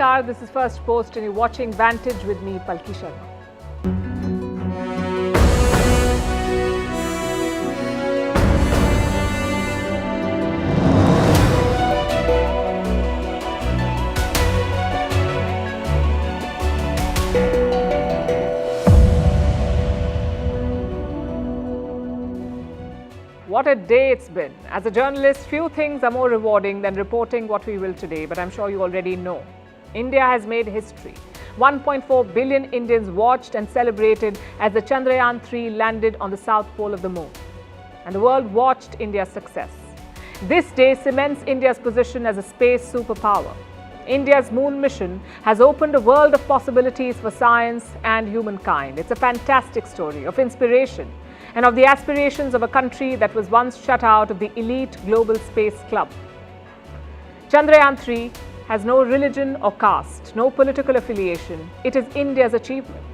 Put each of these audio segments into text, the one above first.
Namaskar, this is Firstpost and you're watching Vantage with me, Palki Sharma. What a day it's been. As a journalist, few things are more rewarding than reporting what we will today, but I'm sure you already know. India has made history. 1.4 billion Indians watched and celebrated as the Chandrayaan 3 landed on the south pole of the moon. And the world watched India's success. This day cements India's position as a space superpower. India's moon mission has opened a world of possibilities for science and humankind. It's a fantastic story of inspiration and of the aspirations of a country that was once shut out of the elite global space club. Chandrayaan 3 has no religion or caste, no political affiliation. It is India's achievement,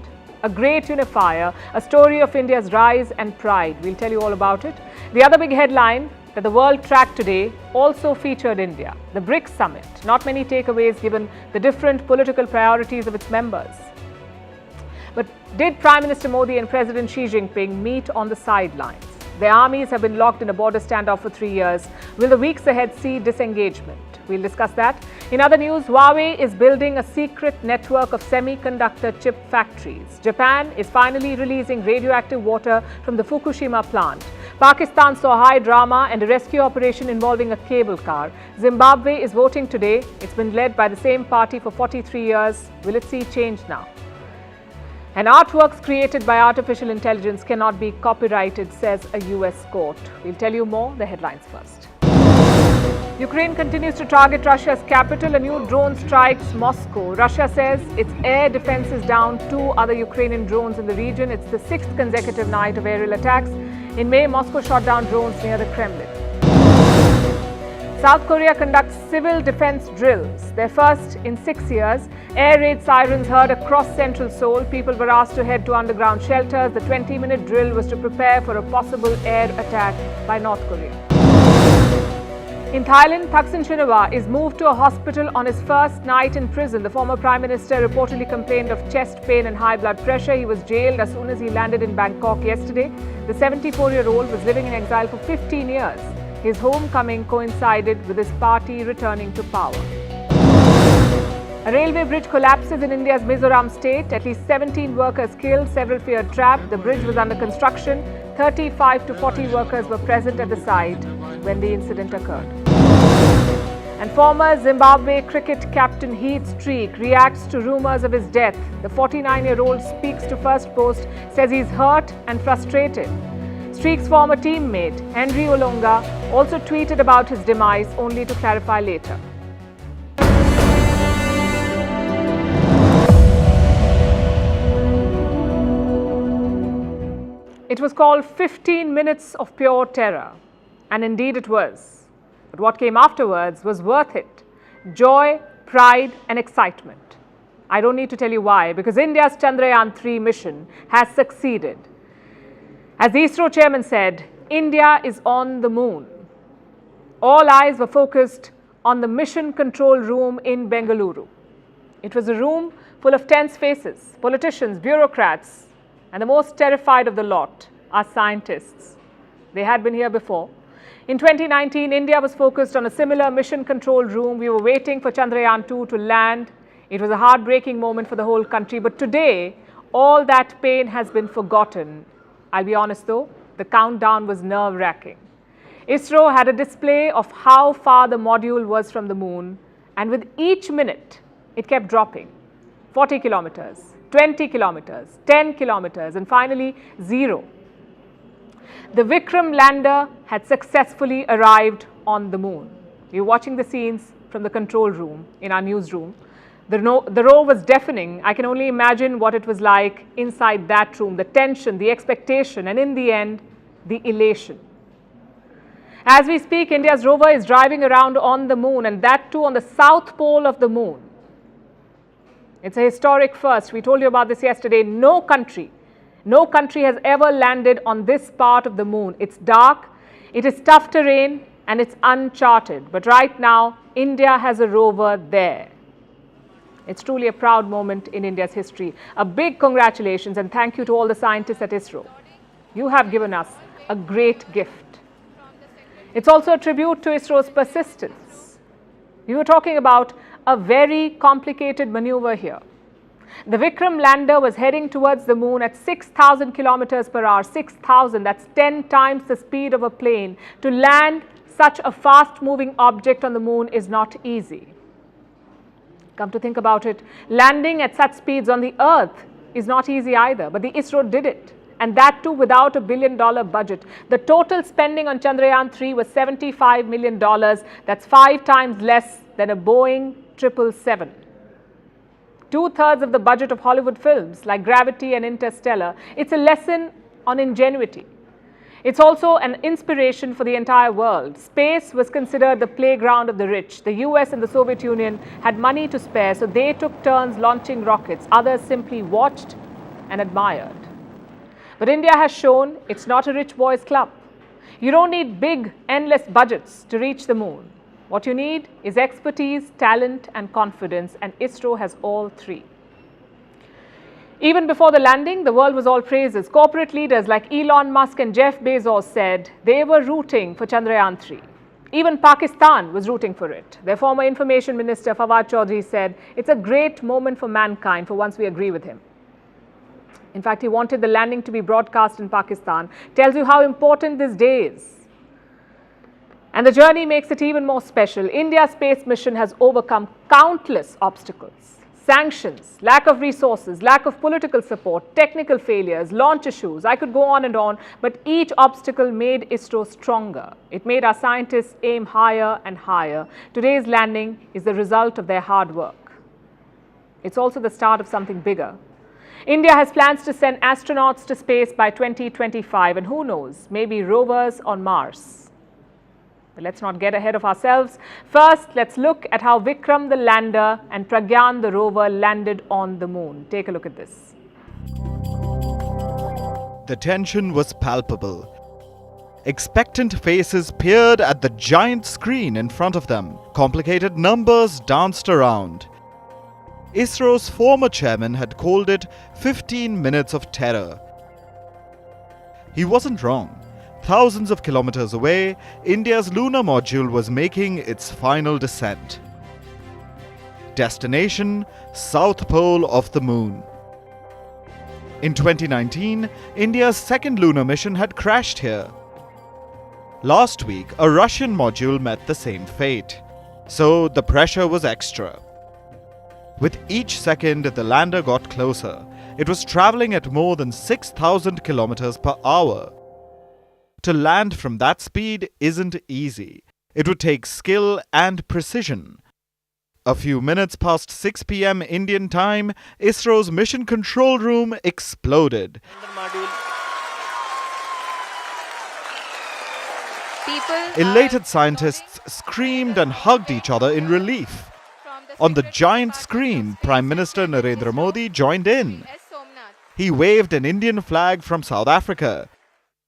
a great unifier, a story of India's rise and pride. We'll tell you all about it. The other big headline that the world tracked today also featured India, the Brics Summit. Not many takeaways given the different political priorities of its members. But did Prime Minister Modi and President Xi Jinping meet on the sidelines? Their armies have been locked in a border standoff for 3 years. Will the weeks ahead see disengagement? We'll discuss that. In other news, Huawei is building a secret network of semiconductor chip factories. Japan is finally releasing radioactive water from the Fukushima plant. Pakistan saw high drama and a rescue operation involving a cable car. Zimbabwe is voting today. It's been led by the same party for 43 years. Will it see change now? And artworks created by artificial intelligence cannot be copyrighted, says a US court. We'll tell you more. The headlines first. Ukraine continues to target Russia's capital. A new drone strikes Moscow. Russia says its air defense is down 2 other Ukrainian drones in the region. It's the 6th consecutive night of aerial attacks. In May, Moscow shot down drones near the Kremlin. South Korea conducts civil defense drills, their first in 6 years. Air raid sirens heard across central Seoul. People were asked to head to underground shelters. The 20-minute drill was to prepare for a possible air attack by North Korea. In Thailand, Thaksin Shinawatra is moved to a hospital on his first night in prison. The former Prime Minister reportedly complained of chest pain and high blood pressure. He was jailed as soon as he landed in Bangkok yesterday. The 74-year-old was living in exile for 15 years. His homecoming coincided with his party returning to power. A railway bridge collapses in India's Mizoram state. At least 17 workers killed, several feared trapped. The bridge was under construction. 35 to 40 workers were present at the site when the incident occurred. And former Zimbabwe cricket captain Heath Streak reacts to rumours of his death. The 49-year-old speaks to Firstpost, says he's hurt and frustrated. Streak's former teammate, Henry Olonga, also tweeted about his demise, only to clarify later. It was called 15 minutes of pure terror, and indeed it was. But what came afterwards was worth it. Joy, pride and excitement. I don't need to tell you why, because India's Chandrayaan 3 mission has succeeded. As the ISRO chairman said, India is on the moon. All eyes were focused on the mission control room in Bengaluru. It was a room full of tense faces, politicians, bureaucrats, and the most terrified of the lot are scientists. They had been here before. In 2019, India was focused on a similar mission control room. We were waiting for Chandrayaan 2 to land. It was a heartbreaking moment for the whole country. But today, all that pain has been forgotten. I'll be honest though, the countdown was nerve-wracking. ISRO had a display of how far the module was from the moon, and with each minute, it kept dropping. 40 kilometers, 20 kilometers, 10 kilometers, and finally 0. The Vikram lander had successfully arrived on the moon. We were watching the scenes from the control room in our newsroom. The roar was deafening. I can only imagine what it was like inside that room, the tension, the expectation, and in the end, the elation. As we speak, India's rover is driving around on the moon, and that too on the south pole of the moon. It's a historic first. We told you about this yesterday. No country has ever landed on this part of the moon. It's dark, it is tough terrain, and it's uncharted. But right now, India has a rover there. It's truly a proud moment in India's history. A big congratulations and thank you to all the scientists at ISRO. You have given us a great gift. It's also a tribute to ISRO's persistence. We were talking about a very complicated maneuver here. The Vikram lander was heading towards the moon at 6,000 kilometers per hour. 6,000, that's 10 times the speed of a plane. To land such a fast-moving object on the moon is not easy. Come to think about it, landing at such speeds on the Earth is not easy either, but the ISRO did it. And that too without a $1 billion budget. The total spending on Chandrayaan 3 was $75 million. That's 5 times less than a Boeing 777. 2/3 of the budget of Hollywood films like Gravity and Interstellar. It's a lesson on ingenuity. It's also an inspiration for the entire world. Space was considered the playground of the rich. The US and the Soviet Union had money to spare, so they took turns launching rockets. Others simply watched and admired. But India has shown it's not a rich boys' club. You don't need big, endless budgets to reach the moon. What you need is expertise, talent and confidence, and ISRO has all three. Even before the landing, the world was all praises. Corporate leaders like Elon Musk and Jeff Bezos said they were rooting for Chandrayaan 3. Even Pakistan was rooting for it. Their former information minister Fawad Chaudhry said it's a great moment for mankind for once we agree with him. In fact, he wanted the landing to be broadcast in Pakistan. Tells you how important this day is. And the journey makes it even more special. India's space mission has overcome countless obstacles. Sanctions, lack of resources, lack of political support, technical failures, launch issues. I could go on and on, but each obstacle made ISRO stronger. It made our scientists aim higher and higher. Today's landing is the result of their hard work. It's also the start of something bigger. India has plans to send astronauts to space by 2025, and who knows, maybe rovers on Mars. But let's not get ahead of ourselves. First, let's look at how Vikram the lander and Pragyan the rover landed on the moon. Take a look at this. The tension was palpable. Expectant faces peered at the giant screen in front of them. Complicated numbers danced around. ISRO's former chairman had called it 15 minutes of terror. He wasn't wrong. Thousands of kilometers away, India's lunar module was making its final descent. Destination: South Pole of the Moon. In 2019, India's second lunar mission had crashed here. Last week, a Russian module met the same fate. So the pressure was extra. With each second, the lander got closer. It was traveling at more than 6,000 kilometers per hour. To land from that speed isn't easy. It would take skill and precision. A few minutes past 6 p.m. Indian time, ISRO's mission control room exploded. Elated scientists screamed and hugged each other in relief. On the giant screen, Prime Minister Narendra Modi joined in. He waved an Indian flag from South Africa.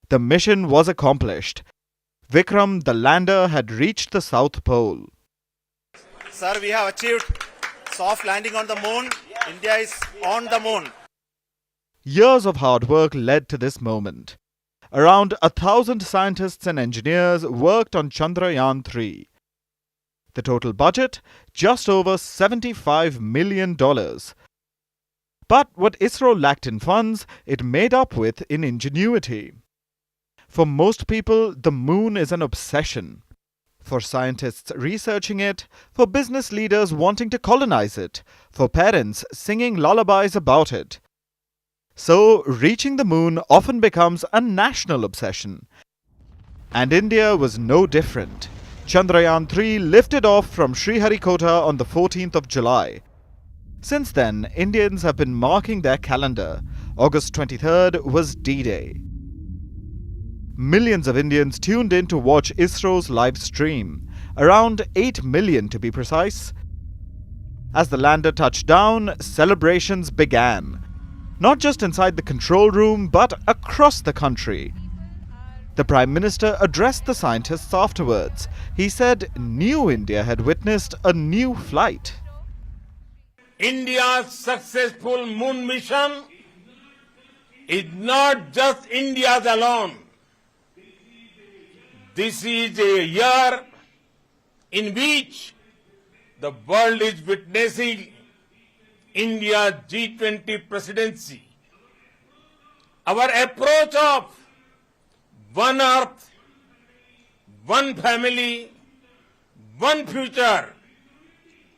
The mission was accomplished. Vikram, the lander, had reached the South Pole. Sir, we have achieved soft landing on the moon. India is on the moon. Years of hard work led to this moment. Around 1,000 scientists and engineers worked on Chandrayaan 3. The total budget, just over $75 million. But what ISRO lacked in funds, it made up with in ingenuity. For most people, the moon is an obsession. For scientists researching it, for business leaders wanting to colonize it, for parents singing lullabies about it. So, reaching the moon often becomes a national obsession. And India was no different. Chandrayaan 3 lifted off from Sriharikota on the 14th of July. Since then, Indians have been marking their calendar. August 23rd was D-Day. Millions of Indians tuned in to watch ISRO's live stream. Around 8 million to be precise. As the lander touched down, celebrations began. Not just inside the control room, but across the country. The Prime Minister addressed the scientists afterwards. He said New India had witnessed a new flight. India's successful moon mission is not just India's alone. This is a year in which the world is witnessing India's G20 presidency. Our approach of one earth, one family, one future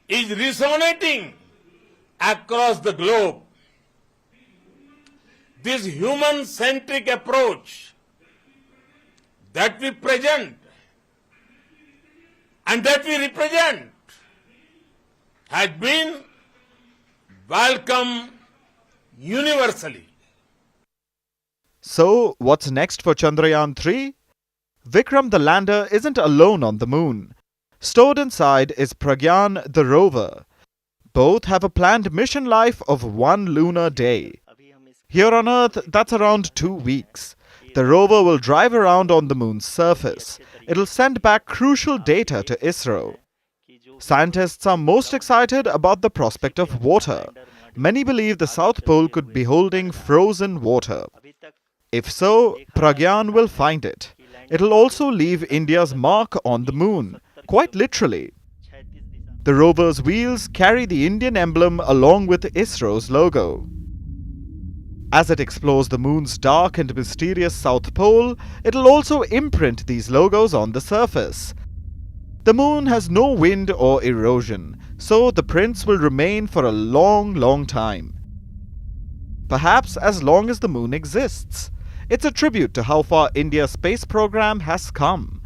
is resonating across the globe. This human-centric approach that we present and that we represent has been welcomed universally. So, what's next for Chandrayaan 3? Vikram the lander isn't alone on the moon. Stored inside is Pragyan the rover. Both have a planned mission life of 1 lunar day. Here on Earth, that's around 2 weeks. The rover will drive around on the moon's surface. It'll send back crucial data to ISRO. Scientists are most excited about the prospect of water. Many believe the South Pole could be holding frozen water. If so, Pragyan will find it. It'll also leave India's mark on the moon, quite literally. The rover's wheels carry the Indian emblem along with ISRO's logo. As it explores the moon's dark and mysterious South Pole, it'll also imprint these logos on the surface. The moon has no wind or erosion, so the prints will remain for a long time. Perhaps as long as the moon exists. It's a tribute to how far India's space program has come.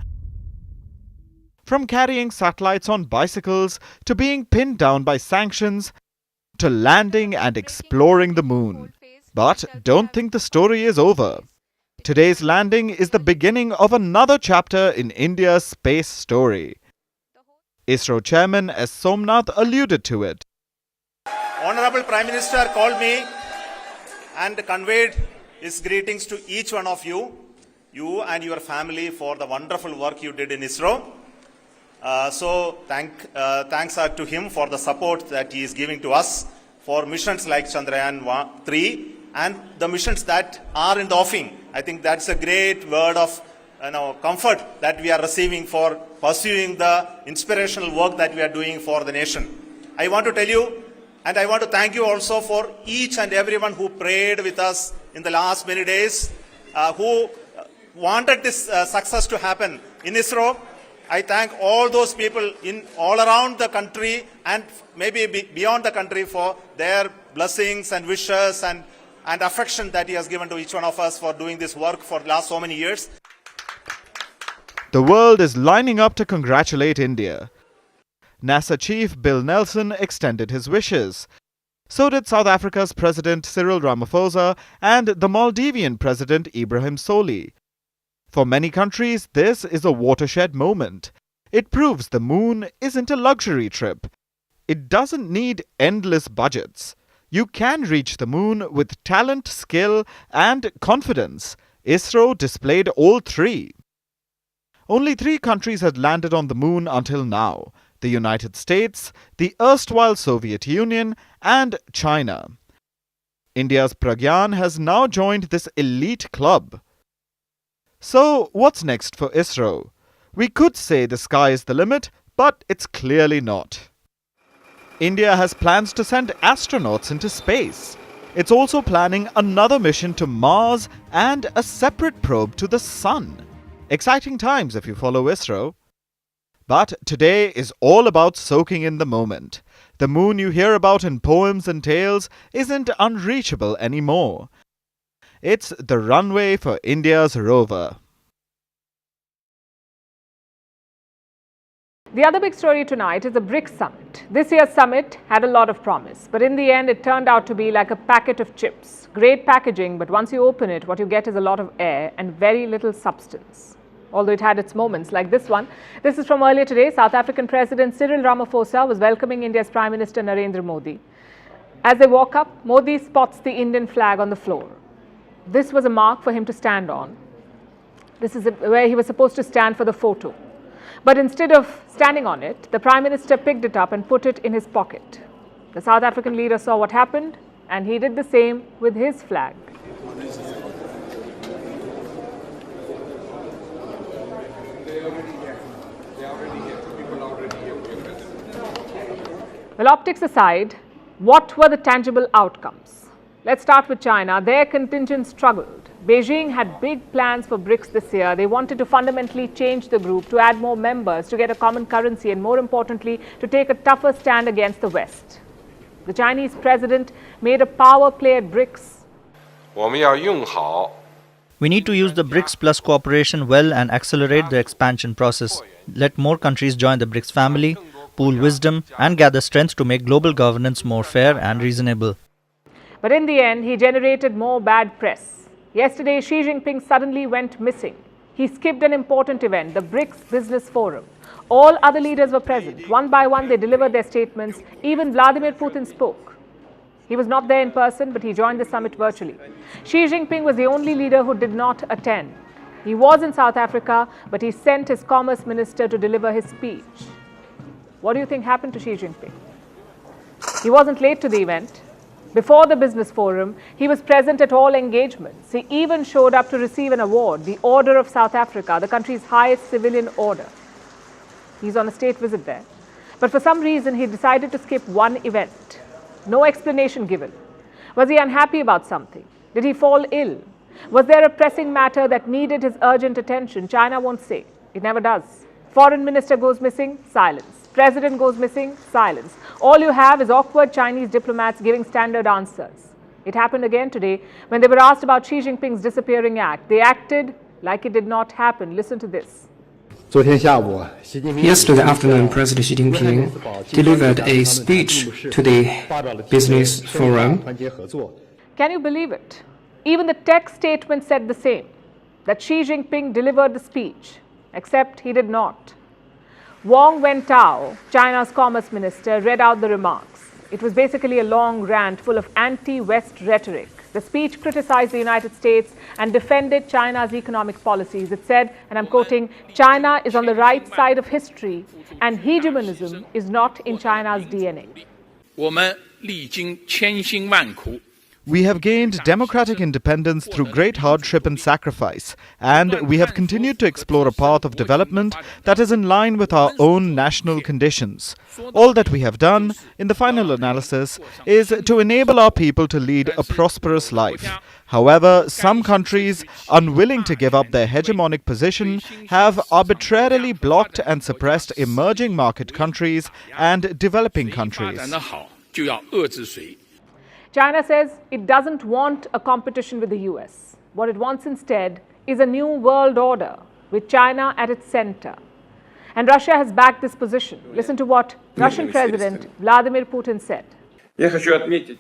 From carrying satellites on bicycles, to being pinned down by sanctions, to landing and exploring the moon. But don't think the story is over. Today's landing is the beginning of another chapter in India's space story. ISRO Chairman S. Somnath alluded to it. Honorable Prime Minister called me and conveyed his greetings to each one of you and your family for the wonderful work you did in ISRO. Thanks to him for the support that he is giving to us for missions like Chandrayaan 3 and the missions that are in the offing. I think that's a great word of comfort that we are receiving for pursuing the inspirational work that we are doing for the nation. I want to tell you, and I want to thank you also for each and everyone who prayed with us in the last many days, who wanted this success to happen in ISRO. I thank all those people in all around the country and maybe beyond the country for their blessings and wishes and affection that he has given to each one of us for doing this work for the last so many years. The world is lining up to congratulate India. NASA chief Bill Nelson extended his wishes. So did South Africa's President Cyril Ramaphosa and the Maldivian President Ibrahim Soli. For many countries, this is a watershed moment. It proves the moon isn't a luxury trip. It doesn't need endless budgets. You can reach the moon with talent, skill, and confidence. ISRO displayed all three. Only 3 countries had landed on the moon until now: the United States, the erstwhile Soviet Union, and China. India's Pragyan has now joined this elite club. So, what's next for ISRO? We could say the sky is the limit, but it's clearly not. India has plans to send astronauts into space. It's also planning another mission to Mars and a separate probe to the Sun. Exciting times if you follow ISRO. But today is all about soaking in the moment. The moon you hear about in poems and tales isn't unreachable anymore. It's the runway for India's rover. The other big story tonight is the Brics Summit. This year's summit had a lot of promise, but in the end it turned out to be like a packet of chips. Great packaging, but once you open it, what you get is a lot of air and very little substance. Although it had its moments like this one. This is from earlier today. South African President Cyril Ramaphosa was welcoming India's Prime Minister Narendra Modi. As they walk up, Modi spots the Indian flag on the floor. This was a mark for him to stand on. This is where he was supposed to stand for the photo. But instead of standing on it, the Prime Minister picked it up and put it in his pocket. The South African leader saw what happened and he did the same with his flag. Well, optics aside, what were the tangible outcomes? Let's start with China. Their contingent struggled. Beijing had big plans for BRICS this year. They wanted to fundamentally change the group, to add more members, to get a common currency, and more importantly, to take a tougher stand against the West. The Chinese president made a power play at BRICS. We need to use the BRICS Plus cooperation well and accelerate the expansion process. Let more countries join the BRICS family, pool wisdom and gather strength to make global governance more fair and reasonable. But in the end, he generated more bad press. Yesterday, Xi Jinping suddenly went missing. He skipped an important event, the BRICS Business Forum. All other leaders were present. One by one, they delivered their statements. Even Vladimir Putin spoke. He was not there in person, but he joined the summit virtually. Xi Jinping was the only leader who did not attend. He was in South Africa, but he sent his commerce minister to deliver his speech. What do you think happened to Xi Jinping? He wasn't late to the event. Before the business forum, he was present at all engagements. He even showed up to receive an award, the Order of South Africa, the country's highest civilian order. He's on a state visit there. But for some reason, he decided to skip one event. No explanation given. Was he unhappy about something? Did he fall ill? Was there a pressing matter that needed his urgent attention? China won't say. It never does. Foreign minister goes missing, silence. President goes missing, silence. All you have is awkward Chinese diplomats giving standard answers. It happened again today when they were asked about Xi Jinping's disappearing act. They acted like it did not happen. Listen to this. Yesterday afternoon, President Xi Jinping delivered a speech to the Business Forum. Can you believe it? Even the text statement said the same, that Xi Jinping delivered the speech, except he did not. Wang Wentao, China's commerce minister, read out the remarks. It was basically a long rant full of anti-West rhetoric. The speech criticized the United States and defended China's economic policies. It said, and I'm quoting, "China is on the right side of history and hegemonism is not in China's DNA." We have gained democratic independence through great hardship and sacrifice, and we have continued to explore a path of development that is in line with our own national conditions. All that we have done, in the final analysis, is to enable our people to lead a prosperous life. However, some countries, unwilling to give up their hegemonic position, have arbitrarily blocked and suppressed emerging market countries and developing countries. China says it doesn't want a competition with the US. What it wants instead is a new world order with China at its center. And Russia has backed this position. Listen to what Russian President Vladimir Putin said.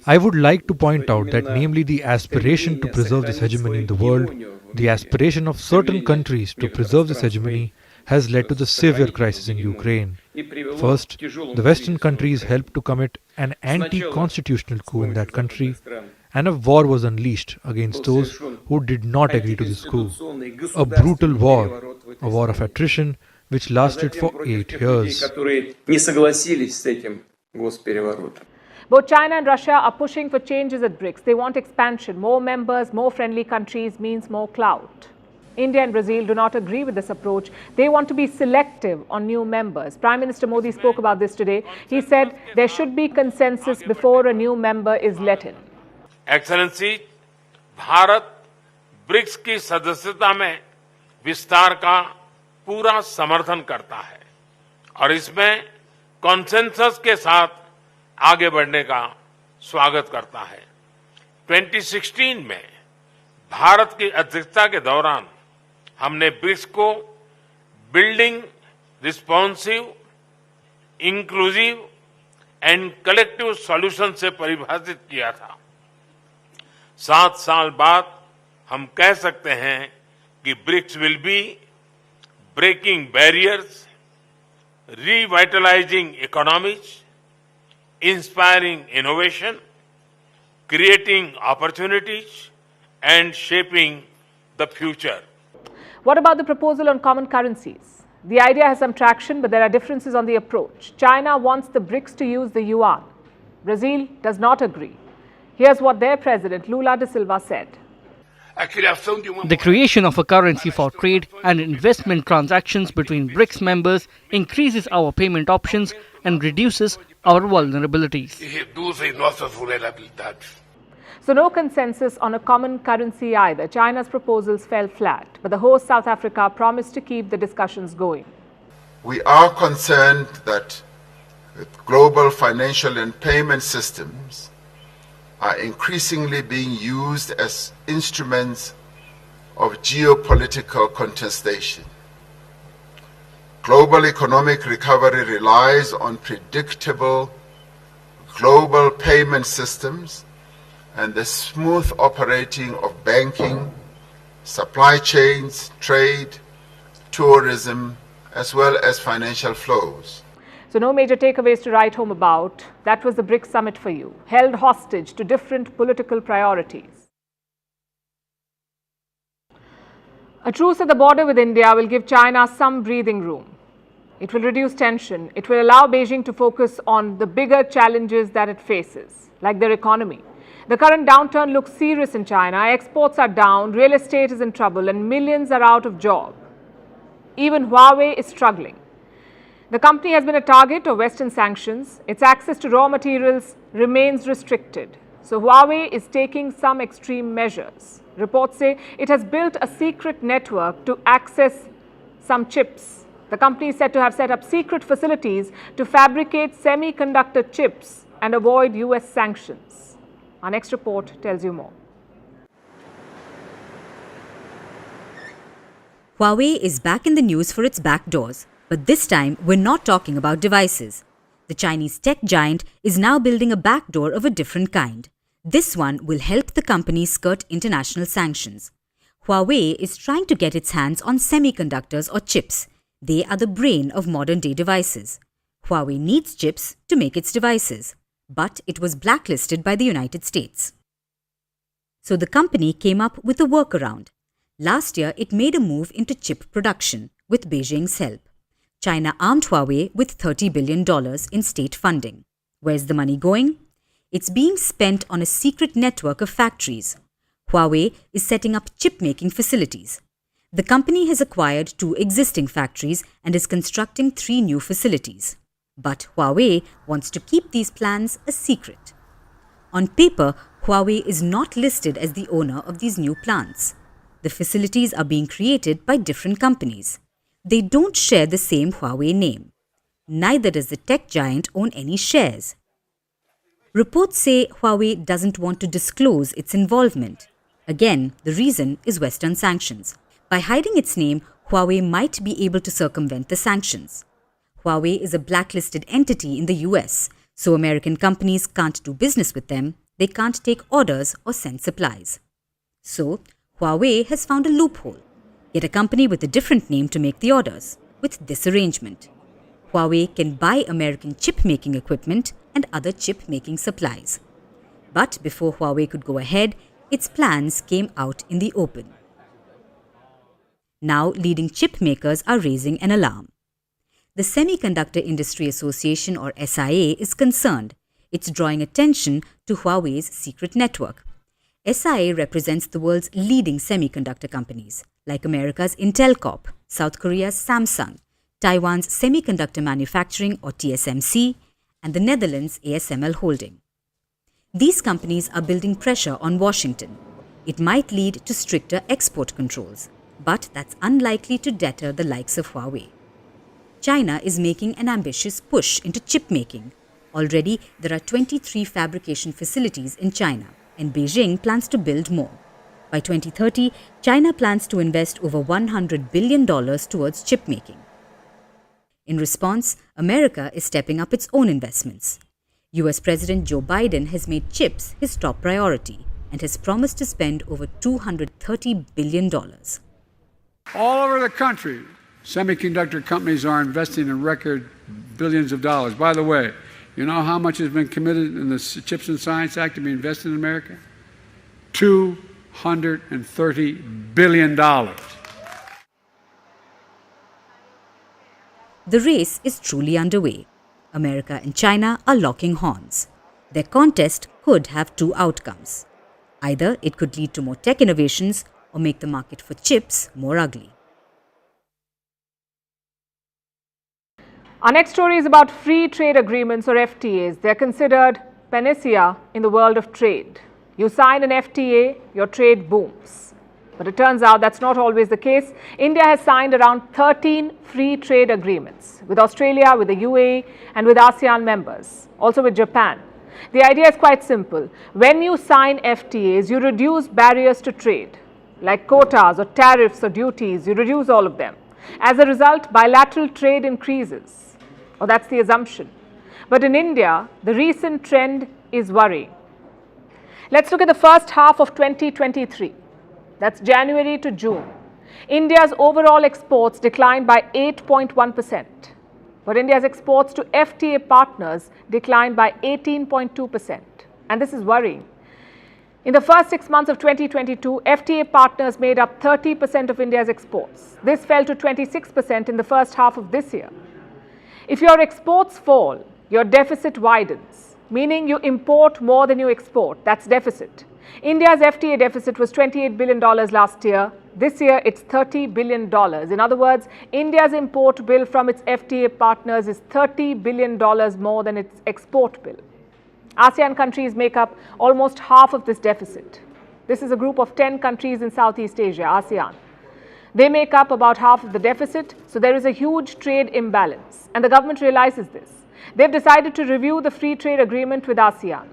I would like to point out that namely the aspiration to preserve this hegemony in the world, the aspiration of certain countries to preserve this hegemony has led to the severe crisis in Ukraine. First, the Western countries helped to commit an anti-constitutional coup in that country, and a war was unleashed against those who did not agree to this coup. A brutal war, a war of attrition which lasted for 8 years. Both China and Russia are pushing for changes at BRICS. They want expansion. More members, more friendly countries means more clout. India and Brazil do not agree with this approach. They want to be selective on new members. Prime Minister Modi spoke about this today. He said there should be consensus before a new member is let in. Excellency, Bharat BRICS की सदस्यता में विस्तार का पूरा समर्थन करता है और इसमें कॉन्सेंसस के साथ आगे बढ़ने का स्वागत करता है। 2016 में भारत की अध्यक्षता के दौरान हमने ब्रिक्स को building responsive, inclusive and collective solution से परिभाषित किया था। 7 साल बाद हम कह सकते हैं कि BRICS will be breaking barriers, revitalising economies, inspiring innovation, creating opportunities and shaping the future. What about the proposal on common currencies? The idea has some traction, but there are differences on the approach. China wants the BRICS to use the yuan. Brazil does not agree. Here's what their president, Lula da Silva, said. The creation of a currency for trade and investment transactions between BRICS members increases our payment options and reduces our vulnerabilities. So no consensus on a common currency either. China's proposals fell flat, but the host South Africa promised to keep the discussions going. We are concerned that global financial and payment systems are increasingly being used as instruments of geopolitical contestation. Global economic recovery relies on predictable global payment systems and the smooth operating of banking, supply chains, trade, tourism, as well as financial flows. So no major takeaways to write home about. That was the Brics Summit for you, held hostage to different political priorities. A truce at the border with India will give China some breathing room. It will reduce tension. It will allow Beijing to focus on the bigger challenges that it faces, like their economy. The current downturn looks serious in China. Exports are down, real estate is in trouble, and millions are out of job. Even Huawei is struggling. The company has been a target of Western sanctions. Its access to raw materials remains restricted. So Huawei is taking some extreme measures. Reports say it has built a secret network to access some chips. The company is said to have set up secret facilities to fabricate semiconductor chips and avoid US sanctions. Our next report tells you more. Huawei is back in the news for its backdoors, but this time we're not talking about devices. The Chinese tech giant is now building a backdoor of a different kind. This one will help the company skirt international sanctions. Huawei is trying to get its hands on semiconductors or chips. They are the brain of modern-day devices. Huawei needs chips to make its devices, but it was blacklisted by the United States. So the company came up with a workaround. Last year, it made a move into chip production with Beijing's help. China armed Huawei with $30 billion in state funding. Where's the money going? It's being spent on a secret network of factories. Huawei is setting up chip-making facilities. The company has acquired 2 existing factories and is constructing 3 new facilities. But Huawei wants to keep these plans a secret. On paper, Huawei is not listed as the owner of these new plants. The facilities are being created by different companies. They don't share the same Huawei name. Neither does the tech giant own any shares. Reports say Huawei doesn't want to disclose its involvement. Again, the reason is Western sanctions. By hiding its name, Huawei might be able to circumvent the sanctions. Huawei is a blacklisted entity in the US, so American companies can't do business with them, they can't take orders or send supplies. So, Huawei has found a loophole. Get a company with a different name to make the orders. With this arrangement, Huawei can buy American chip-making equipment and other chip-making supplies. But before Huawei could go ahead, its plans came out in the open. Now, leading chip makers are raising an alarm. The Semiconductor Industry Association, or SIA, is concerned. It's drawing attention to Huawei's secret network. SIA represents the world's leading semiconductor companies, like America's Intel Corp, South Korea's Samsung, Taiwan's Semiconductor Manufacturing, or TSMC, and the Netherlands' ASML Holding. These companies are building pressure on Washington. It might lead to stricter export controls, but that's unlikely to deter the likes of Huawei. China is making an ambitious push into chip making. Already, there are 23 fabrication facilities in China, and Beijing plans to build more. By 2030, China plans to invest over $100 billion towards chip making. In response, America is stepping up its own investments. US President Joe Biden has made chips his top priority and has promised to spend over $230 billion. All over the country, semiconductor companies are investing in record billions of dollars. By the way, you know how much has been committed in the Chips and Science Act to be invested in America? $230 billion. The race is truly underway. America and China are locking horns. Their contest could have two outcomes. Either it could lead to more tech innovations or make the market for chips more ugly. Our next story is about free trade agreements or FTAs. They're considered panacea in the world of trade. You sign an FTA, your trade booms. But it turns out that's not always the case. India has signed around 13 free trade agreements with Australia, with the UAE and with ASEAN members, also with Japan. The idea is quite simple. When you sign FTAs, you reduce barriers to trade, like quotas or tariffs or duties, you reduce all of them. As a result, bilateral trade increases, or that's the assumption. But in India, the recent trend is worrying. Let's look at the first half of 2023. That's January to June. India's overall exports declined by 8.1%. But India's exports to FTA partners declined by 18.2%. And this is worrying. In the first 6 months of 2022, FTA partners made up 30% of India's exports. This fell to 26% in the first half of this year. If your exports fall, your deficit widens, meaning you import more than you export. That's deficit. India's FTA deficit was $28 billion last year. This year, it's $30 billion. In other words, India's import bill from its FTA partners is $30 billion more than its export bill. ASEAN countries make up almost half of this deficit. This is a group of 10 countries in Southeast Asia, ASEAN. They make up about half of the deficit, so there is a huge trade imbalance. And the government realizes this. They've decided to review the free trade agreement with ASEAN.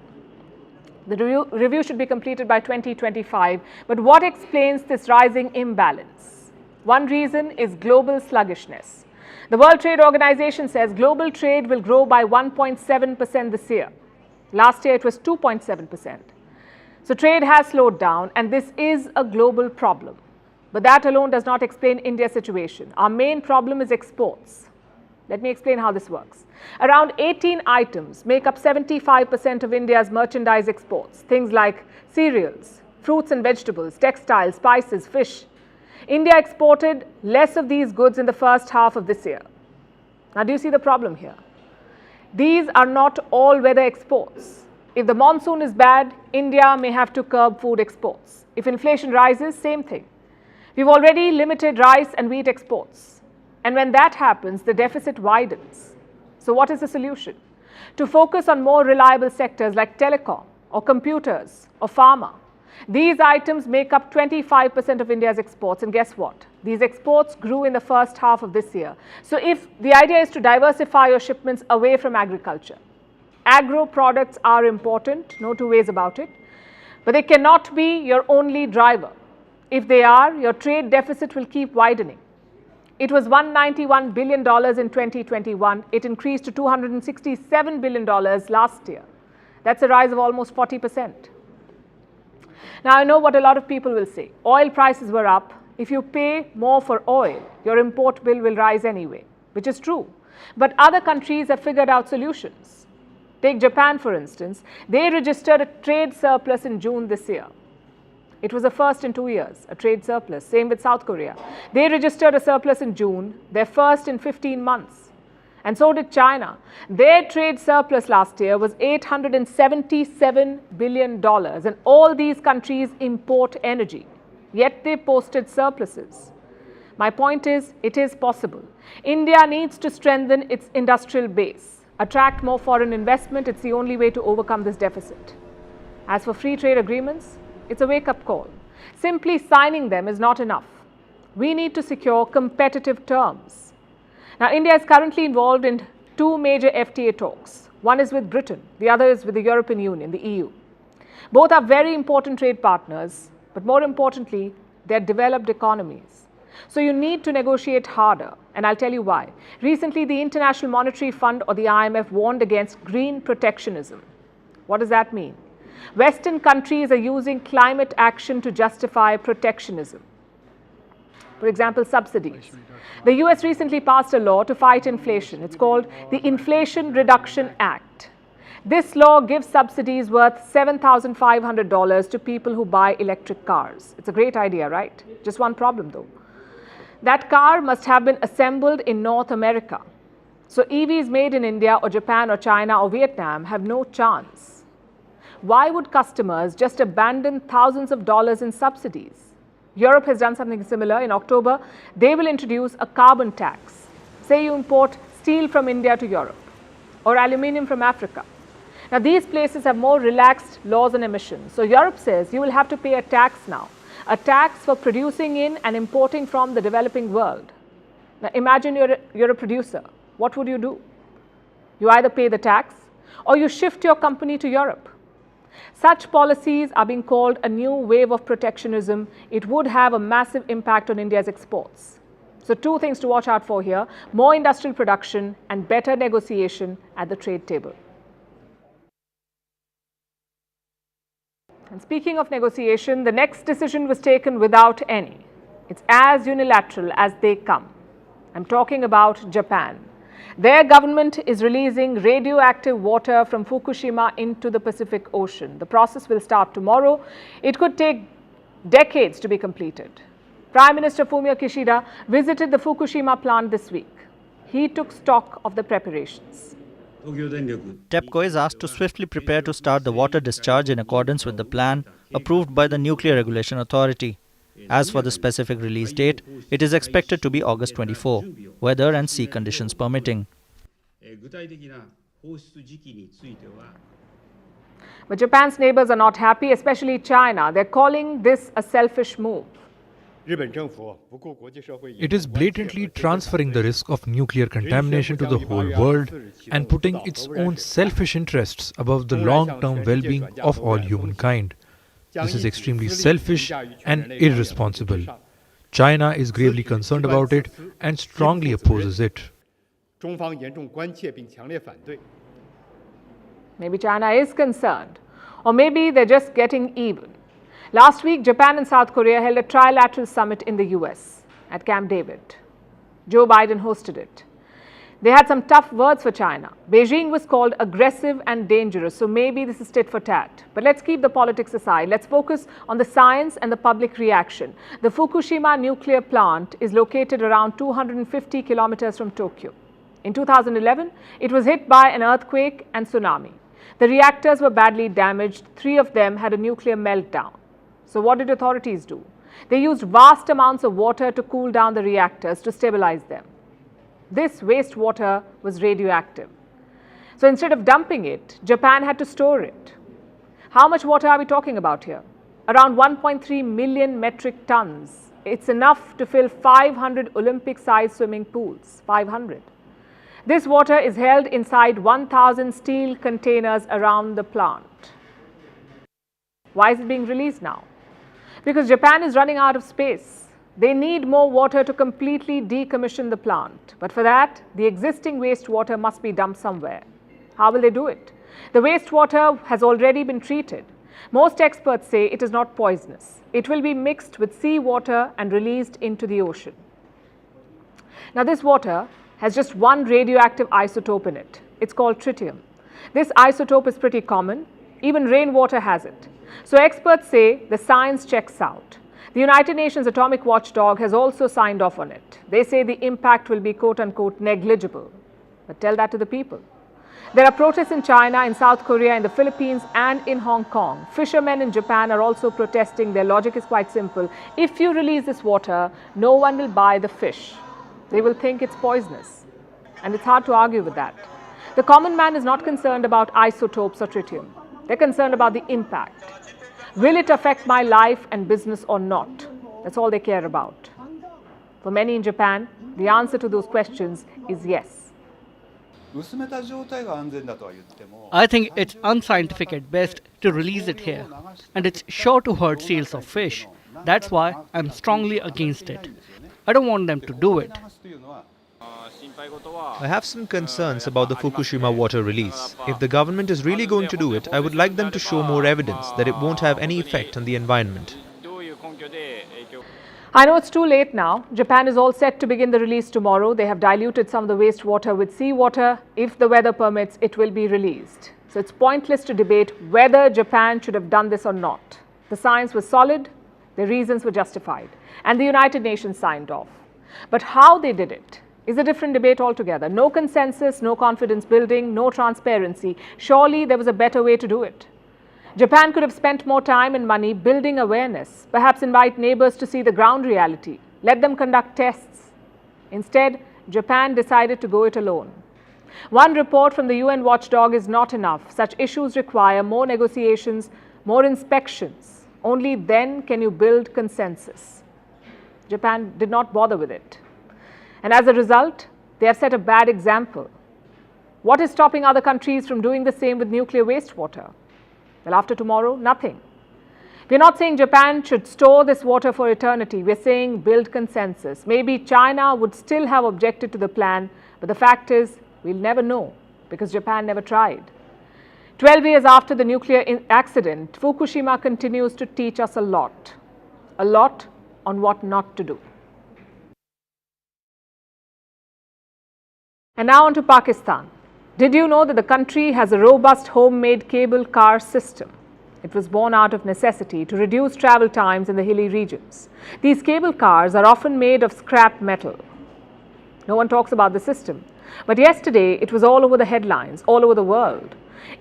The review should be completed by 2025. But what explains this rising imbalance? One reason is global sluggishness. The World Trade Organization says global trade will grow by 1.7% this year. Last year, it was 2.7%. So trade has slowed down, and this is a global problem. But that alone does not explain India's situation. Our main problem is exports. Let me explain how this works. Around 18 items make up 75% of India's merchandise exports. Things like cereals, fruits and vegetables, textiles, spices, fish. India exported less of these goods in the first half of this year. Now, do you see the problem here? These are not all-weather exports. If the monsoon is bad, India may have to curb food exports. If inflation rises, same thing. We've already limited rice and wheat exports. And when that happens, the deficit widens. So what is the solution? To focus on more reliable sectors like telecom or computers or pharma. These items make up 25% of India's exports. And guess what? These exports grew in the first half of this year. So if the idea is to diversify your shipments away from agriculture, agro products are important, no two ways about it, but they cannot be your only driver. If they are, your trade deficit will keep widening. It was $191 billion in 2021. It increased to $267 billion last year. That's a rise of almost 40%. Now, I know what a lot of people will say. Oil prices were up. If you pay more for oil, your import bill will rise anyway, which is true. But other countries have figured out solutions. Take Japan, for instance. They registered a trade surplus in June this year. It was the first in 2 years, a trade surplus. Same with South Korea. They registered a surplus in June, their first in 15 months. And so did China. Their trade surplus last year was $877 billion. And all these countries import energy. Yet they posted surpluses. My point is, it is possible. India needs to strengthen its industrial base. Attract more foreign investment. It's the only way to overcome this deficit. As for free trade agreements, it's a wake-up call. Simply signing them is not enough. We need to secure competitive terms. Now, India is currently involved in two major FTA talks. One is with Britain, the other is with the European Union, the EU. Both are very important trade partners, but more importantly, they're developed economies. So you need to negotiate harder, and I'll tell you why. Recently, the International Monetary Fund or the IMF warned against green protectionism. What does that mean? Western countries are using climate action to justify protectionism. For example, subsidies. The US recently passed a law to fight inflation. It's called the Inflation Reduction Act. This law gives subsidies worth $7,500 to people who buy electric cars. It's a great idea, right? Just one problem though. That car must have been assembled in North America. So EVs made in India or Japan or China or Vietnam have no chance. why would customers just abandon thousands of dollars in subsidies? Europe has done something similar. In October, they will introduce a carbon tax. Say you import steel from India to Europe or aluminium from Africa. Now, these places have more relaxed laws on emissions. So, Europe says you will have to pay a tax now, a tax for producing in and importing from the developing world. Now, imagine you're a producer. What would you do? You either pay the tax or you shift your company to Europe. Such policies are being called a new wave of protectionism. It would have a massive impact on India's exports. So, two things to watch out for here: more industrial production and better negotiation at the trade table. And speaking of negotiation, the next decision was taken without any. It's as unilateral as they come. I'm talking about Japan. Their government is releasing radioactive water from Fukushima into the Pacific Ocean. The process will start tomorrow. It could take decades to be completed. Prime Minister Fumio Kishida visited the Fukushima plant this week. He took stock of the preparations. TEPCO is asked to swiftly prepare to start the water discharge in accordance with the plan approved by the Nuclear Regulation Authority. As for the specific release date, it is expected to be August 24, weather and sea conditions permitting. But Japan's neighbors are not happy, especially China. They're calling this a selfish move. It is blatantly transferring the risk of nuclear contamination to the whole world and putting its own selfish interests above the long-term well-being of all humankind. This is extremely selfish and irresponsible. China is gravely concerned about it and strongly opposes it. Maybe China is concerned, or maybe they're just getting even. Last week, Japan and South Korea held a trilateral summit in the US at Camp David. Joe Biden hosted it. They had some tough words for China. Beijing was called aggressive and dangerous, so maybe this is tit for tat. But let's keep the politics aside. Let's focus on the science and the public reaction. The Fukushima nuclear plant is located around 250 kilometers from Tokyo. In 2011, it was hit by an earthquake and tsunami. The reactors were badly damaged. 3 of them had a nuclear meltdown. So what did authorities do? They used vast amounts of water to cool down the reactors to stabilize them. This wastewater was radioactive. So instead of dumping it, Japan had to store it. How much water are we talking about here? Around 1.3 million metric tons. It's enough to fill 500 Olympic-sized swimming pools. 500. This water is held inside 1,000 steel containers around the plant. Why is it being released now? Because Japan is running out of space. They need more water to completely decommission the plant. But for that, the existing wastewater must be dumped somewhere. How will they do it? The wastewater has already been treated. Most experts say it is not poisonous. It will be mixed with seawater and released into the ocean. Now, this water has just one radioactive isotope in it. It's called tritium. This isotope is pretty common. Even rainwater has it. So experts say the science checks out. The United Nations Atomic Watchdog has also signed off on it. They say the impact will be quote-unquote negligible. But tell that to the people. There are protests in China, in South Korea, in the Philippines and in Hong Kong. Fishermen in Japan are also protesting. Their logic is quite simple. If you release this water, no one will buy the fish. They will think it's poisonous. And it's hard to argue with that. The common man is not concerned about isotopes or tritium. They're concerned about the impact. Will it affect my life and business or not? That's all they care about. For many in Japan, the answer to those questions is yes. I think it's unscientific at best to release it here, and it's sure to hurt sales of fish. That's why I'm strongly against it. I don't want them to do it. I have some concerns about the Fukushima water release. If the government is really going to do it, I would like them to show more evidence that it won't have any effect on the environment. I know it's too late now. Japan is all set to begin the release tomorrow. They have diluted some of the wastewater with seawater. If the weather permits, it will be released. So it's pointless to debate whether Japan should have done this or not. The science was solid, the reasons were justified, and the United Nations signed off. But how they did it is a different debate altogether. No consensus, no confidence building, no transparency. Surely there was a better way to do it. Japan could have spent more time and money building awareness, perhaps invite neighbors to see the ground reality, let them conduct tests. Instead, Japan decided to go it alone. One report from the UN watchdog is not enough. Such issues require more negotiations, more inspections. Only then can you build consensus. Japan did not bother with it. And as a result, they have set a bad example. What is stopping other countries from doing the same with nuclear wastewater? Well, after tomorrow, nothing. We're not saying Japan should store this water for eternity. We're saying build consensus. Maybe China would still have objected to the plan, but the fact is, we'll never know because Japan never tried. 12 years after the nuclear accident, Fukushima continues to teach us a lot on what not to do. And now on to Pakistan. Did you know that the country has a robust homemade cable car system? It was born out of necessity to reduce travel times in the hilly regions. These cable cars are often made of scrap metal. No one talks about the system. But yesterday, it was all over the headlines, all over the world.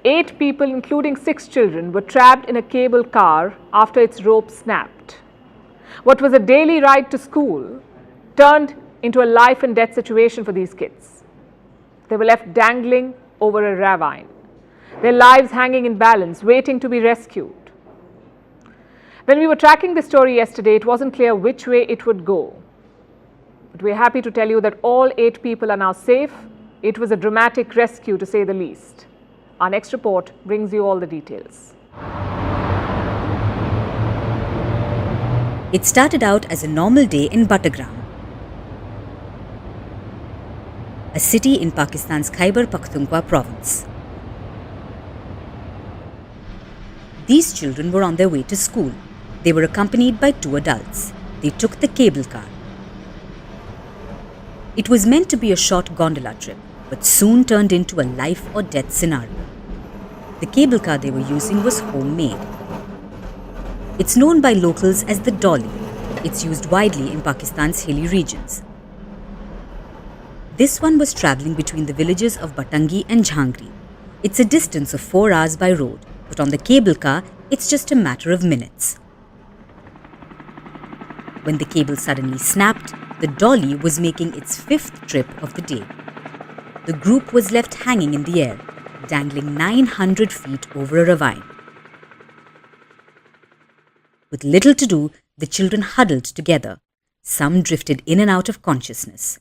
8 people, including 6 children, were trapped in a cable car after its rope snapped. What was a daily ride to school turned into a life and death situation for these kids. They were left dangling over a ravine, their lives hanging in balance, waiting to be rescued. When we were tracking this story yesterday, it wasn't clear which way it would go. But we're happy to tell you that all 8 people are now safe. It was a dramatic rescue, to say the least. Our next report brings you all the details. It started out as a normal day in Battagram, a city in Pakistan's Khyber Pakhtunkhwa province. These children were on their way to school. They were accompanied by 2 adults. They took the cable car. It was meant to be a short gondola trip, but soon turned into a life or death scenario. The cable car they were using was homemade. It's known by locals as the dolly. It's used widely in Pakistan's hilly regions. This one was travelling between the villages of Batangi and Jhangri. It's a distance of 4 hours by road, but on the cable car, it's just a matter of minutes. When the cable suddenly snapped, the dolly was making its 5th trip of the day. The group was left hanging in the air, dangling 900 feet over a ravine. With little to do, the children huddled together. Some drifted in and out of consciousness.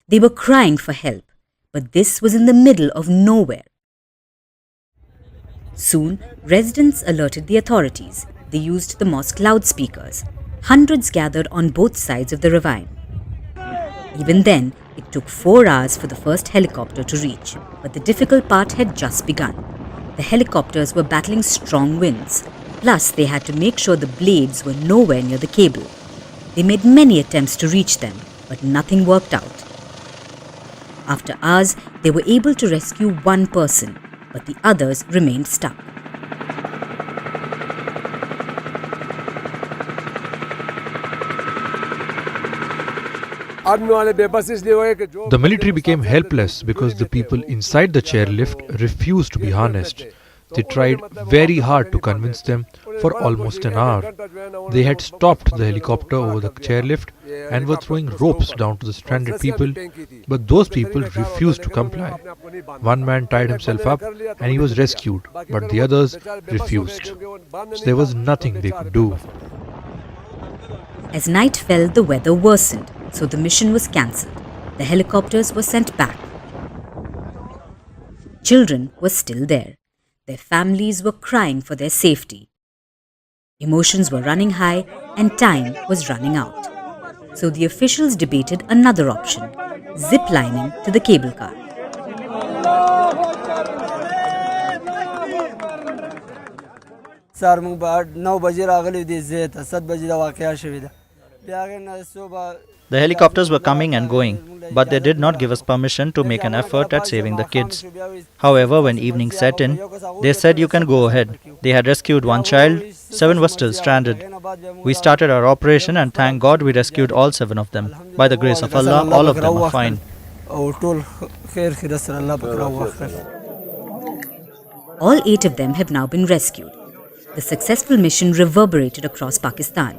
They were crying for help, but this was in the middle of nowhere. Soon, residents alerted the authorities. They used the mosque loudspeakers. Hundreds gathered on both sides of the ravine. Even then, it took 4 hours for the first helicopter to reach, but the difficult part had just begun. The helicopters were battling strong winds. Plus, they had to make sure the blades were nowhere near the cable. They made many attempts to reach them, but nothing worked out. After hours, they were able to rescue 1 person, but the others remained stuck. The military became helpless because the people inside the chairlift refused to be harnessed. They tried very hard to convince them for almost an hour. They had stopped the helicopter over the chairlift and were throwing ropes down to the stranded people, but those people refused to comply. One man tied himself up and he was rescued, but the others refused. So there was nothing they could do. As night fell, the weather worsened, so the mission was cancelled. The helicopters were sent back. Children were still there. Their families were crying for their safety. Emotions were running high and time was running out. So the officials debated another option, zip-lining to the cable car. The helicopters were coming and going, but they did not give us permission to make an effort at saving the kids. However, when evening set in, they said you can go ahead. They had rescued 1 child, 7 were still stranded. We started our operation and thank God we rescued all 7 of them. By the grace of Allah, all of them are fine. All 8 of them have now been rescued. The successful mission reverberated across Pakistan.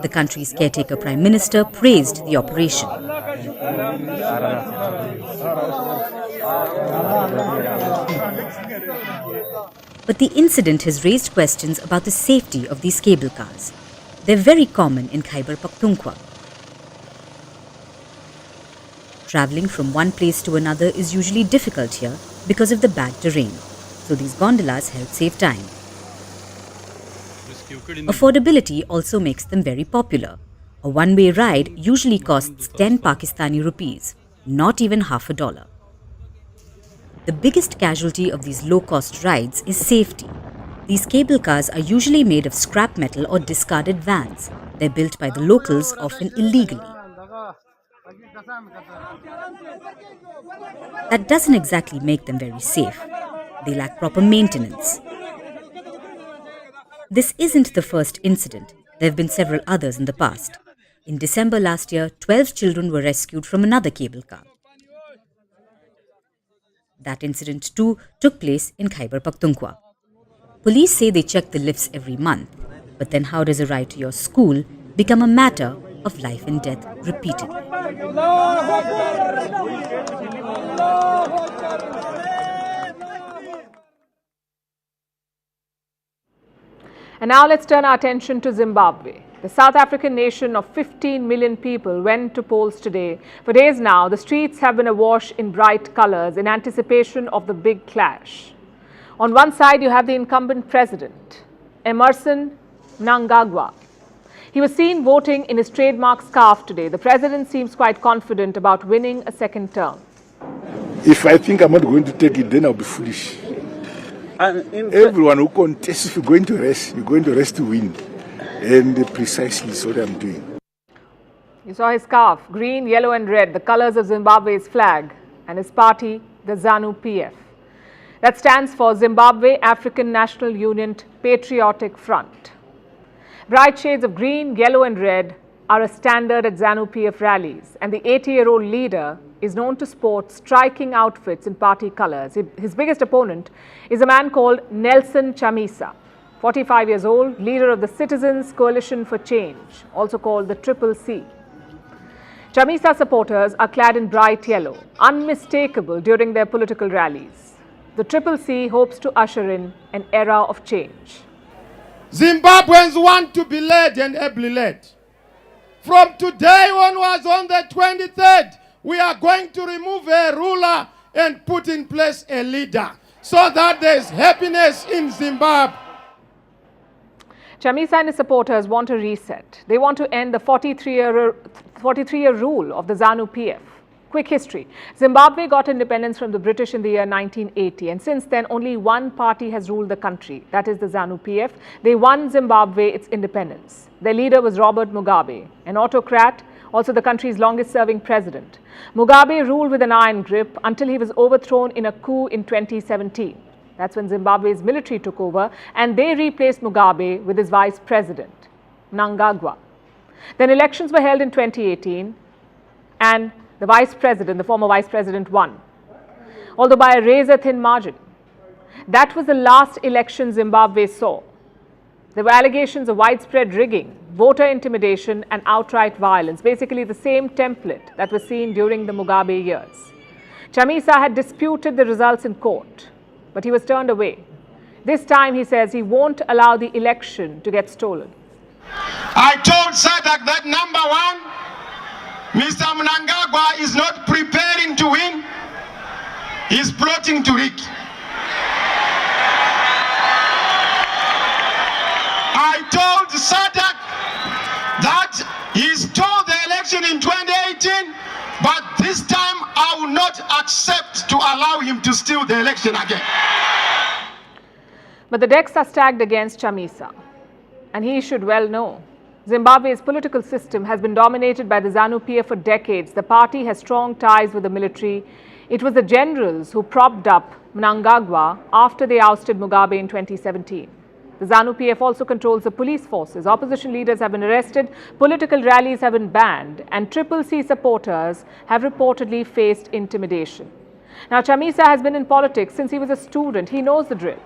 The country's caretaker Prime Minister praised the operation. But the incident has raised questions about the safety of these cable cars. They're very common in Khyber Pakhtunkhwa. Travelling from one place to another is usually difficult here because of the bad terrain, so these gondolas help save time. Affordability also makes them very popular. A one-way ride usually costs 10 Pakistani rupees, not even half a dollar. The biggest casualty of these low-cost rides is safety. These cable cars are usually made of scrap metal or discarded vans. They're built by the locals, often illegally. That doesn't exactly make them very safe. They lack proper maintenance. This isn't the first incident. There have been several others in the past. In December last year, 12 children were rescued from another cable car. That incident too took place in Khyber Pakhtunkhwa. Police say they check the lifts every month, but then how does a ride to your school become a matter of life and death repeatedly? And now let's turn our attention to Zimbabwe. The South African nation of 15 million people went to polls today. For days now, the streets have been awash in bright colors in anticipation of the big clash. On one side, you have the incumbent president, Emmerson Mnangagwa. He was seen voting in his trademark scarf today. The president seems quite confident about winning a second term. If I think I'm not going to take it, then I'll be foolish. Everyone who contests, if you're going to rest to win. And precisely is what I'm doing. You saw his scarf, green, yellow and red, the colors of Zimbabwe's flag, and his party, the ZANU-PF. That stands for Zimbabwe African National Union Patriotic Front. Bright shades of green, yellow and red are a standard at ZANU-PF rallies, and the 80-year-old leader is known to sport striking outfits in party colors. His biggest opponent is a man called Nelson Chamisa, 45 years old, leader of the Citizens Coalition for Change, also called the Triple C. Chamisa supporters are clad in bright yellow, unmistakable during their political rallies. The Triple C hopes to usher in an era of change. Zimbabweans want to be led and ably led. From today onwards, on the 23rd, we are going to remove a ruler and put in place a leader so that there's happiness in Zimbabwe. Chamisa and his supporters want a reset. They want to end the 43-year rule of the ZANU-PF. Quick history. Zimbabwe got independence from the British in the year 1980, and since then only one party has ruled the country, that is the ZANU-PF. They won Zimbabwe its independence. Their leader was Robert Mugabe, an autocrat, also the country's longest-serving president. Mugabe ruled with an iron grip until he was overthrown in a coup in 2017. That's when Zimbabwe's military took over and they replaced Mugabe with his vice president, Mnangagwa. Then elections were held in 2018 and the former vice president won, although by a razor-thin margin. That was the last election Zimbabwe saw. There were allegations of widespread rigging, voter intimidation and outright violence, basically the same template that was seen during the Mugabe years. Chamisa had disputed the results in court, but he was turned away. This time he says he won't allow the election to get stolen. I told SADC that number one, Mr. Mnangagwa is not preparing to win, he's plotting to rig. I told SADC that he stole the election in 2018, but this time I will not accept to allow him to steal the election again. But the decks are stacked against Chamisa, and he should well know. Zimbabwe's political system has been dominated by the ZANU-PF for decades. The party has strong ties with the military. It was the generals who propped up Mnangagwa after they ousted Mugabe in 2017. The ZANU-PF also controls the police forces. Opposition leaders have been arrested, political rallies have been banned, and Triple C supporters have reportedly faced intimidation. Now, Chamisa has been in politics since he was a student. He knows the drill.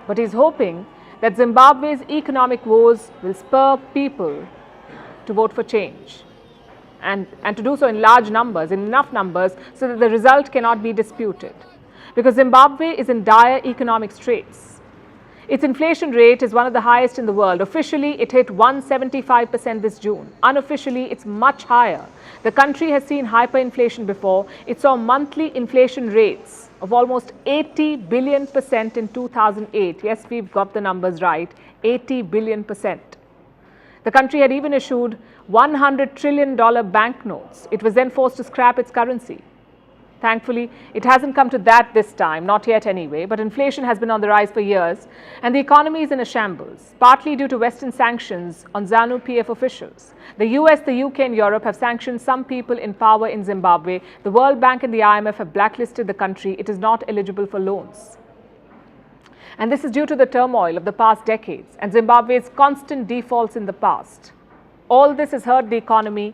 But he's hoping that Zimbabwe's economic woes will spur people to vote for change and to do so in large numbers, in enough numbers so that the result cannot be disputed. Because Zimbabwe is in dire economic straits. Its inflation rate is one of the highest in the world. Officially, it hit 175% this June. Unofficially, it's much higher. The country has seen hyperinflation before. It saw monthly inflation rates of almost 80 billion% in 2008. Yes, we've got the numbers right, 80 billion%. The country had even issued $100 trillion banknotes. It was then forced to scrap its currency. Thankfully, it hasn't come to that this time, not yet anyway, but inflation has been on the rise for years and the economy is in a shambles, partly due to Western sanctions on ZANU-PF officials. The US, the UK and Europe have sanctioned some people in power in Zimbabwe. The World Bank and the IMF have blacklisted the country. It is not eligible for loans. And this is due to the turmoil of the past decades and Zimbabwe's constant defaults in the past. All this has hurt the economy,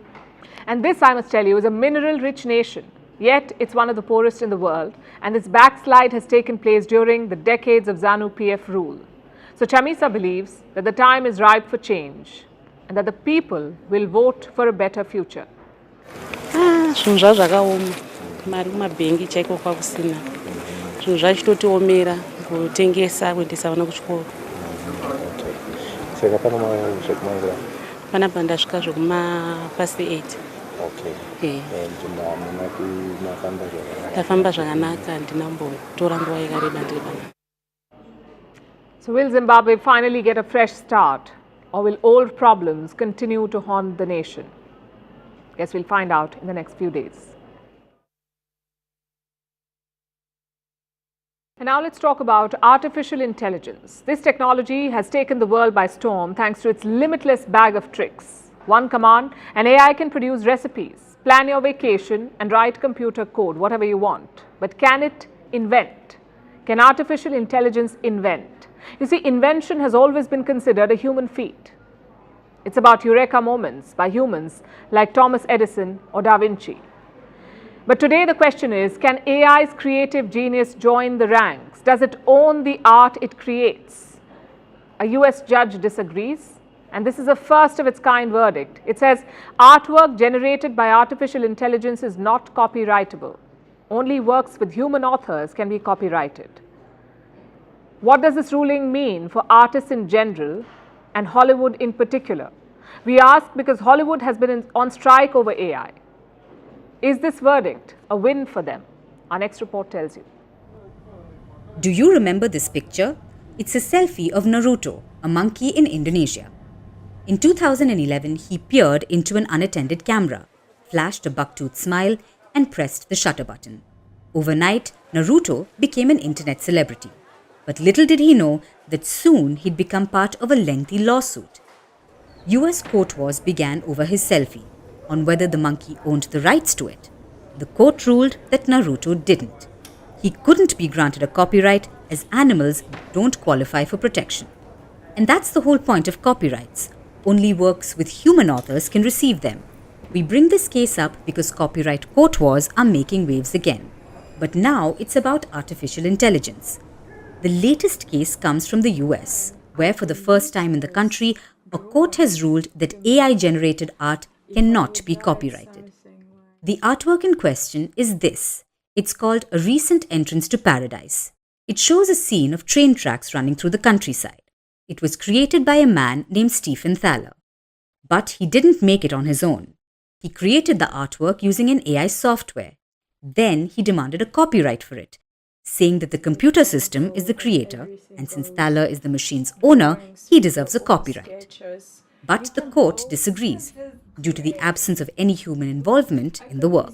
and this, I must tell you, is a mineral-rich nation. Yet, it's one of the poorest in the world, and this backslide has taken place during the decades of ZANU-PF rule. So, Chamisa believes that the time is ripe for change and that the people will vote for a better future. Zvinhu zvakaoma mari kumabhengi chaiko kwakusina zvinhu zvachitotiomera kutengesa kuendesa vana kuchikoro saka pana zvekumangura panapa ndasvika zvekuma past 8. Ndafamba zvakanaka handina mbotora nguva yakareba ndiri panapa. So will Zimbabwe finally get a fresh start, or will old problems continue to haunt the nation? Guess we'll find out in the next few days. And now let's talk about artificial intelligence. This technology has taken the world by storm thanks to its limitless bag of tricks. One command, and AI can produce recipes, plan your vacation and write computer code, whatever you want. But can it invent? Can artificial intelligence invent? You see, invention has always been considered a human feat. It's about eureka moments by humans like Thomas Edison or Da Vinci. But today the question is, can AI's creative genius join the ranks? Does it own the art it creates? A US judge disagrees, and this is a first of its kind verdict. It says artwork generated by artificial intelligence is not copyrightable. Only works with human authors can be copyrighted. What does this ruling mean for artists in general and Hollywood in particular? We ask because Hollywood has been on strike over AI. Is this verdict a win for them? Our next report tells you. Do you remember this picture? It's a selfie of Naruto, a monkey in Indonesia. In 2011, he peered into an unattended camera, flashed a buck-toothed smile and pressed the shutter button. Overnight, Naruto became an internet celebrity. But little did he know that soon he'd become part of a lengthy lawsuit. US court wars began over his selfie, on whether the monkey owned the rights to it. The court ruled that Naruto didn't. He couldn't be granted a copyright as animals don't qualify for protection. And that's the whole point of copyrights. Only works with human authors can receive them. We bring this case up because copyright court wars are making waves again. But now it's about artificial intelligence. The latest case comes from the US, where for the first time in the country, a court has ruled that AI-generated art cannot be copyrighted. The artwork in question is this. It's called A Recent Entrance to Paradise. It shows a scene of train tracks running through the countryside. It was created by a man named Stephen Thaler. But he didn't make it on his own. He created the artwork using an AI software. Then he demanded a copyright for it, saying that the computer system is the creator, and since Thaler is the machine's owner, he deserves a copyright. But the court disagrees, due to the absence of any human involvement in the work.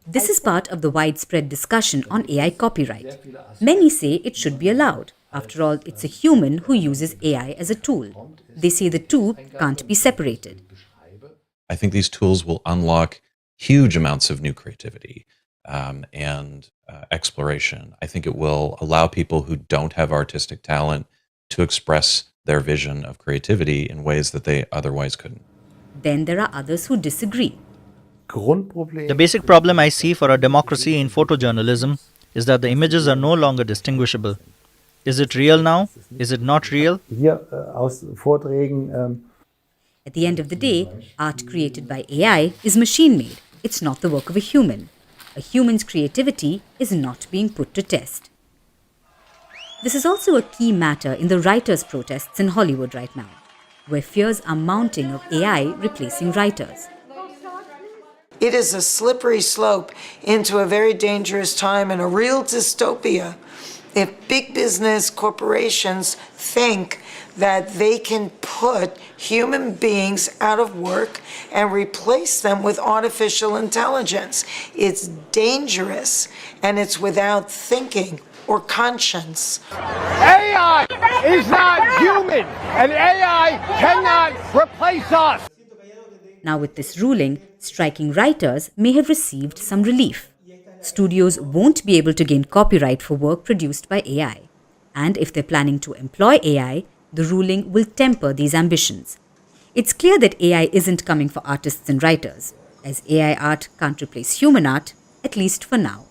This is part of the widespread discussion on AI copyright. Many say it should be allowed. After all, it's a human who uses AI as a tool. They say the two can't be separated. I think these tools will unlock huge amounts of new creativity and exploration. I think it will allow people who don't have artistic talent to express their vision of creativity in ways that they otherwise couldn't. Then there are others who disagree. The basic problem I see for our democracy in photojournalism is that the images are no longer distinguishable. Is it real now? Is it not real? At the end of the day, art created by AI is machine-made. It's not the work of a human. A human's creativity is not being put to test. This is also a key matter in the writers' protests in Hollywood right now, where fears are mounting of AI replacing writers. It is a slippery slope into a very dangerous time and a real dystopia if big business corporations think that they can put human beings out of work and replace them with artificial intelligence. It's dangerous and it's without thinking or conscience. AI is not human and AI cannot replace us. Now with this ruling, striking writers may have received some relief. Studios won't be able to gain copyright for work produced by AI. And if they're planning to employ AI, the ruling will temper these ambitions. It's clear that AI isn't coming for artists and writers, as AI art can't replace human art, at least for now.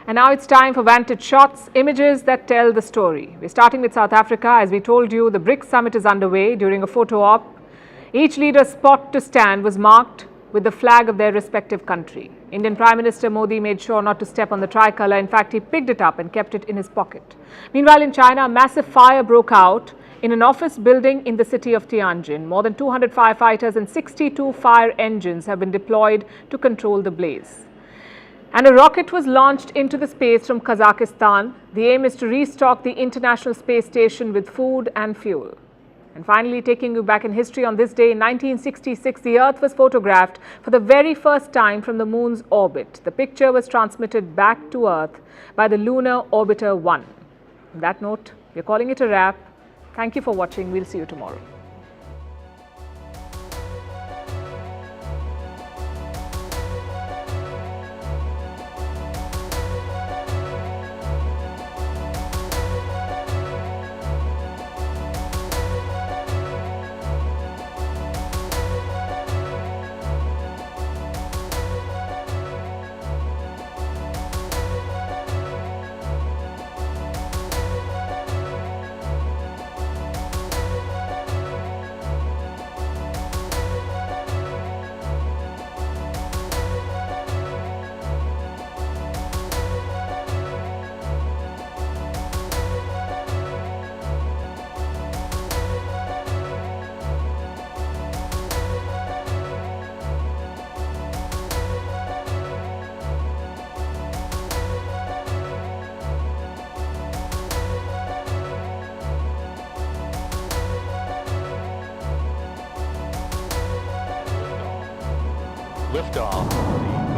And now it's time for Vantage Shots, images that tell the story. We're starting with South Africa. As we told you, the Brics Summit is underway. During a photo op, each leader's spot to stand was marked with the flag of their respective country. Indian Prime Minister Modi made sure not to step on the tricolour. In fact, he picked it up and kept it in his pocket. Meanwhile, in China, a massive fire broke out in an office building in the city of Tianjin. More than 200 firefighters and 62 fire engines have been deployed to control the blaze. And a rocket was launched into the space from Kazakhstan. The aim is to restock the International Space Station with food and fuel. And finally, taking you back in history, on this day in 1966, the Earth was photographed for the very first time from the Moon's orbit. The picture was transmitted back to Earth by the Lunar Orbiter 1. On that note, we're calling it a wrap. Thank you for watching. We'll see you tomorrow. Liftoff, the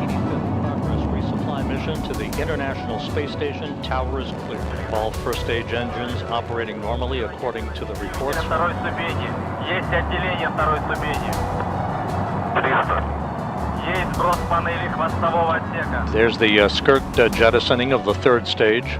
85th Progress resupply mission to the International Space Station. Tower is clear. All first stage engines operating normally according to the reports. There's the skirt jettisoning of the third stage.